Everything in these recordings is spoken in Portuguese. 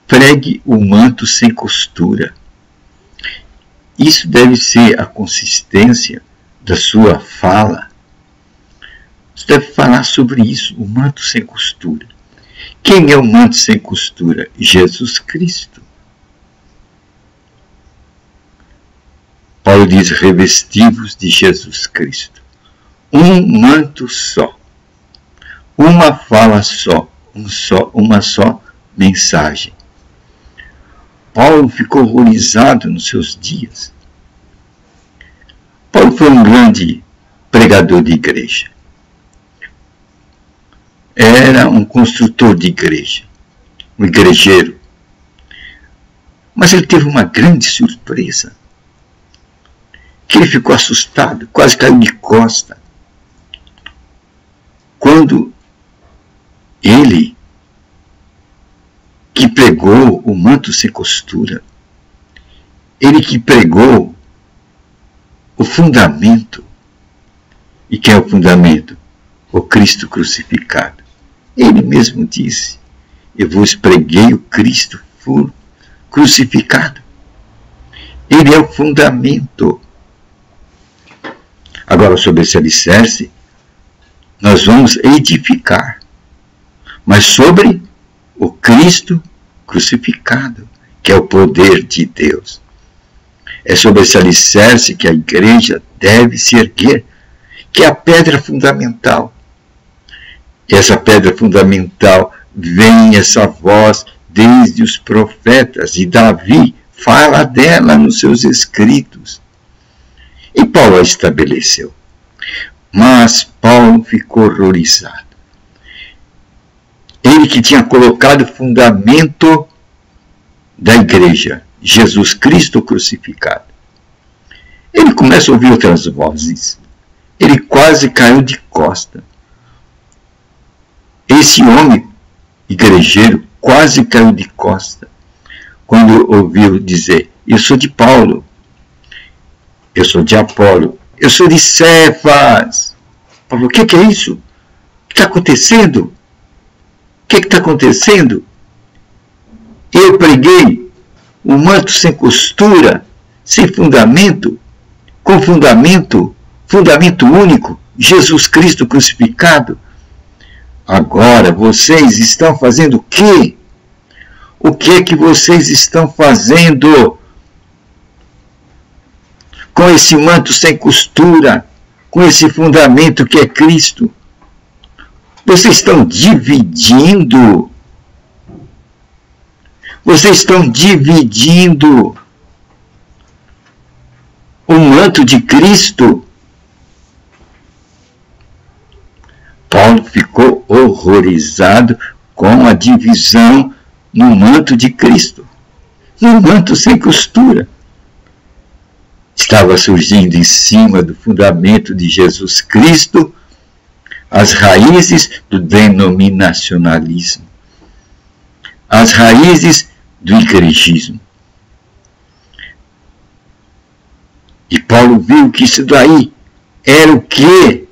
pregue o manto sem costura. Isso deve ser a consistência da sua fala. Você deve falar sobre isso, o manto sem costura. Quem é o manto sem costura? Jesus Cristo. Paulo diz, revestivos de Jesus Cristo. Um manto só. Uma fala só. Uma só mensagem. Paulo ficou horrorizado nos seus dias. Paulo foi um grande pregador de igreja. Era um construtor de igreja, um igrejeiro. Mas ele teve uma grande surpresa, que ele ficou assustado, quase caiu de costa, quando ele, que pregou o manto sem costura, ele que pregou o fundamento. E quem é o fundamento? O Cristo crucificado. Ele mesmo disse, eu vos preguei o Cristo crucificado. Ele é o fundamento. Agora, sobre esse alicerce, nós vamos edificar, mas sobre o Cristo crucificado, que é o poder de Deus. É sobre esse alicerce que a igreja deve se erguer, que é a pedra fundamental. E essa pedra fundamental vem essa voz desde os profetas, e Davi fala dela nos seus escritos. E Paulo a estabeleceu. Mas Paulo ficou horrorizado. Ele que tinha colocado o fundamento da igreja, Jesus Cristo crucificado. Ele começa a ouvir outras vozes. Ele quase caiu de costa. Esse homem igrejeiro quase caiu de costa quando ouviu dizer, eu sou de Paulo, eu sou de Apolo, eu sou de Cefas. Paulo, o que é isso? O que está acontecendo? O que está acontecendo? Eu preguei o manto sem costura, sem fundamento, com fundamento único, Jesus Cristo crucificado. Agora vocês estão fazendo o quê? O que é que vocês estão fazendo com esse manto sem costura, com esse fundamento que é Cristo? Vocês estão dividindo. Vocês estão dividindo o manto de Cristo. Paulo ficou horrorizado com a divisão no manto de Cristo, no manto sem costura. Estava surgindo em cima do fundamento de Jesus Cristo as raízes do denominacionalismo, as raízes do igrejismo. E Paulo viu que isso daí era o quê?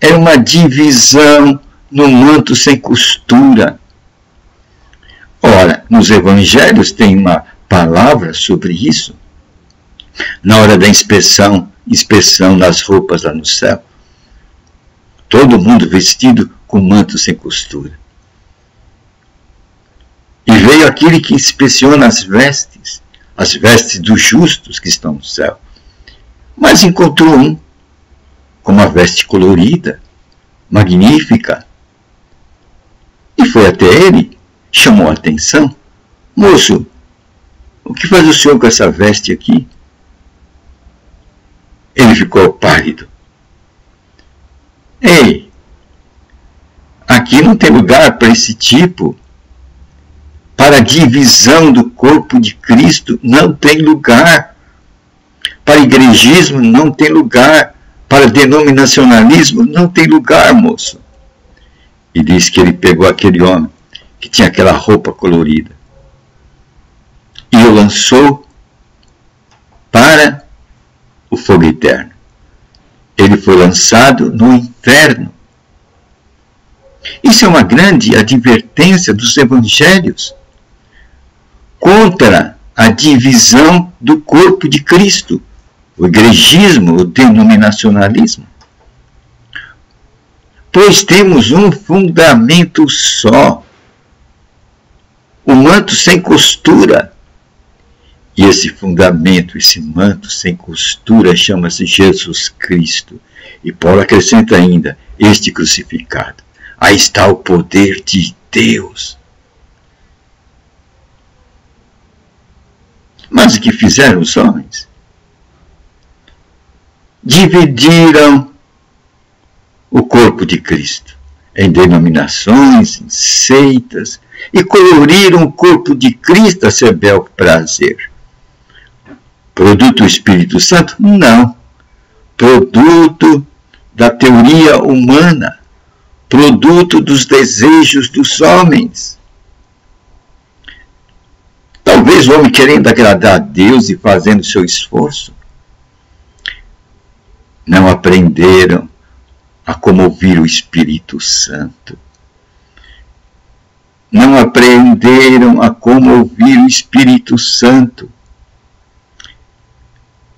Era uma divisão no manto sem costura. Ora, nos evangelhos tem uma palavra sobre isso. Na hora da inspeção nas roupas lá no céu. Todo mundo vestido com manto sem costura. E veio aquele que inspeciona as vestes dos justos que estão no céu. Mas encontrou um com uma veste colorida, magnífica. E foi até ele, chamou a atenção. Moço, o que faz o senhor com essa veste aqui? Ele ficou pálido. Ei, aqui não tem lugar para esse tipo. Para a divisão do corpo de Cristo não tem lugar. Para igrejismo não tem lugar. Para denominacionalismo não tem lugar, moço. E diz que ele pegou aquele homem que tinha aquela roupa colorida e o lançou para o fogo eterno. Ele foi lançado no inferno. Isso é uma grande advertência dos evangelhos. contra a divisão do corpo de Cristo, o igrejismo, o denominacionalismo. Pois temos um fundamento só, o manto sem costura. E esse fundamento, esse manto sem costura, chama-se Jesus Cristo. E Paulo acrescenta ainda, este crucificado. Aí está o poder de Deus. Mas o que fizeram os homens? Dividiram o corpo de Cristo em denominações, em seitas, e coloriram o corpo de Cristo a seu bel prazer. Produto do Espírito Santo? Não. Produto da teoria humana, produto dos desejos dos homens. Talvez o homem querendo agradar a Deus e fazendo seu esforço, não aprenderam a como ouvir o Espírito Santo. Não aprenderam a como ouvir o Espírito Santo.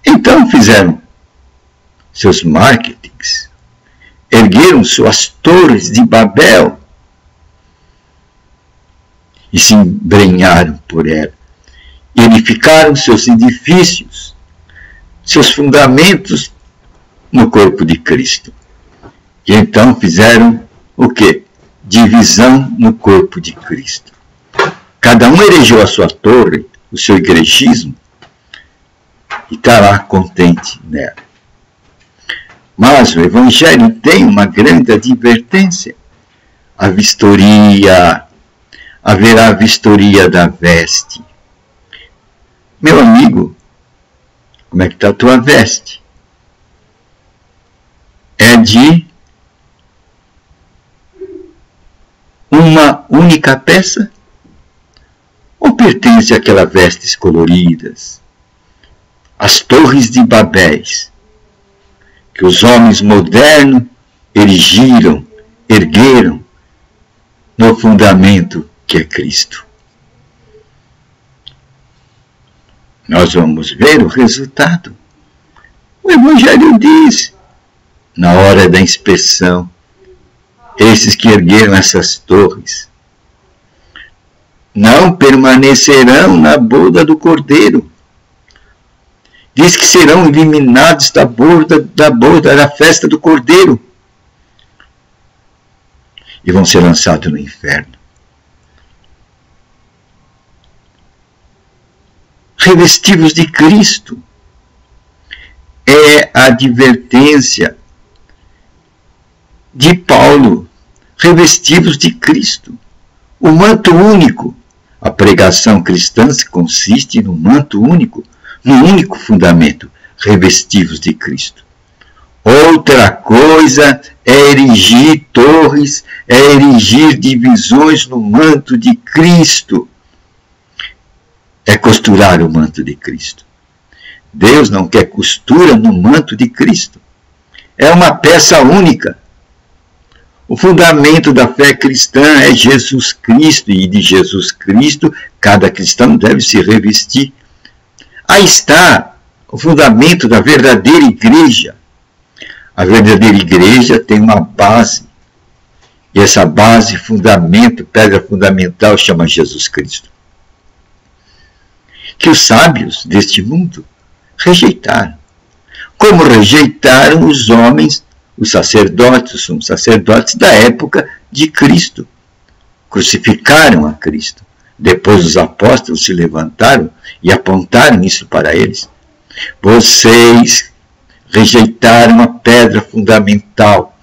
Então fizeram seus marketings, ergueram suas torres de Babel e se embrenharam por ela. Edificaram seus edifícios, seus fundamentos no corpo de Cristo. E então fizeram o quê? Divisão no corpo de Cristo. Cada um erigeu a sua torre, o seu igrejismo, e está lá contente nela. Mas o Evangelho tem uma grande advertência. A vistoria, haverá a vistoria da veste. Meu amigo, como é que está a tua veste? É de uma única peça? Ou pertence àquelas vestes coloridas, as torres de Babéis, que os homens modernos erigiram, ergueram no fundamento que é Cristo? Nós vamos ver o resultado. O Evangelho diz, na hora da inspeção, esses que ergueram essas torres não permanecerão na boda do Cordeiro. Diz que serão eliminados da boda da festa do Cordeiro e vão ser lançados no inferno. Revestivos de Cristo é a advertência de Paulo. Revestivos de Cristo, o manto único. A pregação cristã consiste no manto único, no único fundamento, revestivos de Cristo. Outra coisa é erigir torres, é erigir divisões no manto de Cristo. É costurar o manto de Cristo. Deus não quer costura no manto de Cristo. É uma peça única. O fundamento da fé cristã é Jesus Cristo, e de Jesus Cristo cada cristão deve se revestir. Aí está o fundamento da verdadeira igreja. A verdadeira igreja tem uma base, e essa base, fundamento, pedra fundamental, chama Jesus Cristo. Que os sábios deste mundo rejeitaram. Como rejeitaram os homens, os sacerdotes, os sumos sacerdotes da época de Cristo. Crucificaram a Cristo. Depois os apóstolos se levantaram e apontaram isso para eles. Vocês rejeitaram a pedra fundamental.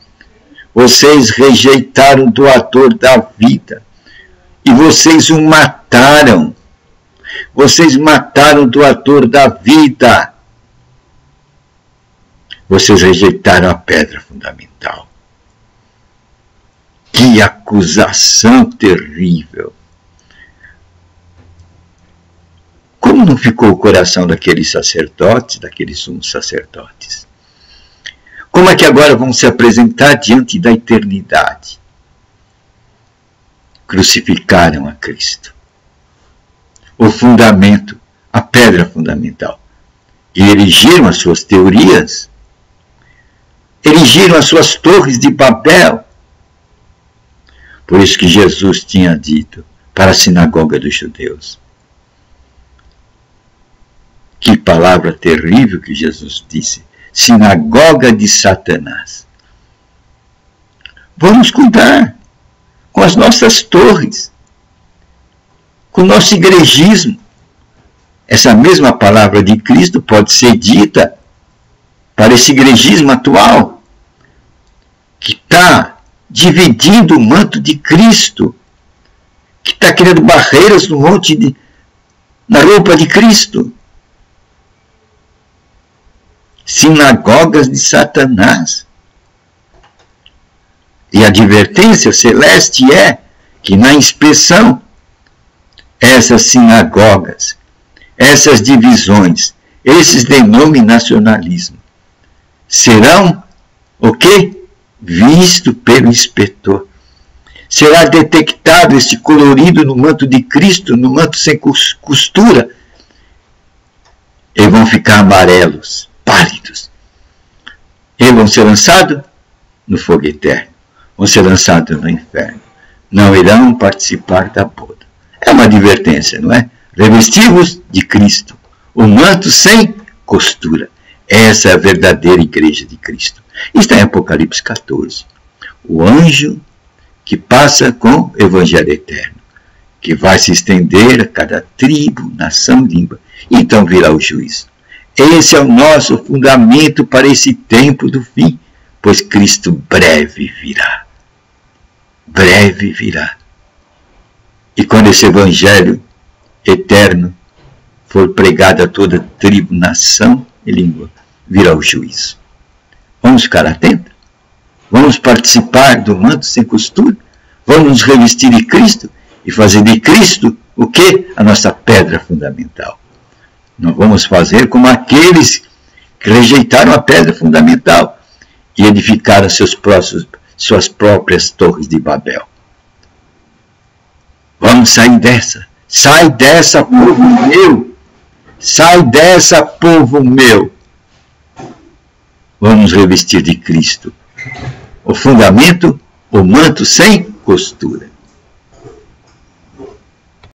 Vocês rejeitaram o doador da vida. E vocês o mataram. Vocês mataram o doador da vida. Vocês rejeitaram a pedra fundamental. Que acusação terrível! Como não ficou o coração daqueles sacerdotes, daqueles sumos sacerdotes? Como é que agora vão se apresentar diante da eternidade? Crucificaram a Cristo. o fundamento, a pedra fundamental. E erigiram as suas teorias, erigiram as suas torres de Babel. Por isso que Jesus tinha dito para a sinagoga dos judeus. Que palavra terrível que Jesus disse. Sinagoga de Satanás. Vamos cuidar com as nossas torres, com o nosso igrejismo. Essa mesma palavra de Cristo pode ser dita para esse igrejismo atual, que está dividindo o manto de Cristo, que está criando barreiras no monte na roupa de Cristo. Sinagogas de Satanás. E a advertência celeste é que na inspeção, essas sinagogas, essas divisões, esses denominacionalismos, serão o quê? Visto pelo inspetor. Será detectado esse colorido no manto de Cristo, no manto sem costura. E vão ficar amarelos, pálidos. E vão ser lançados no fogo eterno. Vão ser lançados no inferno. Não irão participar da boda. É uma advertência, não é? Revestivos de Cristo. O manto sem costura. Essa é a verdadeira igreja de Cristo. Está em Apocalipse 14. O anjo que passa com o evangelho eterno, que vai se estender a cada tribo, nação e língua. Então virá o juízo. Esse é o nosso fundamento para esse tempo do fim, pois Cristo breve virá. Breve virá. E quando esse evangelho eterno for pregado a toda tribo, nação e língua, virá o juízo. Vamos ficar atentos? Vamos participar do manto sem costura? Vamos nos revestir de Cristo e fazer de Cristo o quê? A nossa pedra fundamental. Não vamos fazer como aqueles que rejeitaram a pedra fundamental e edificaram suas próprias torres de Babel. Vamos sair dessa. Sai dessa, povo meu. Sai dessa, povo meu. Vamos revestir de Cristo o fundamento, o manto sem costura.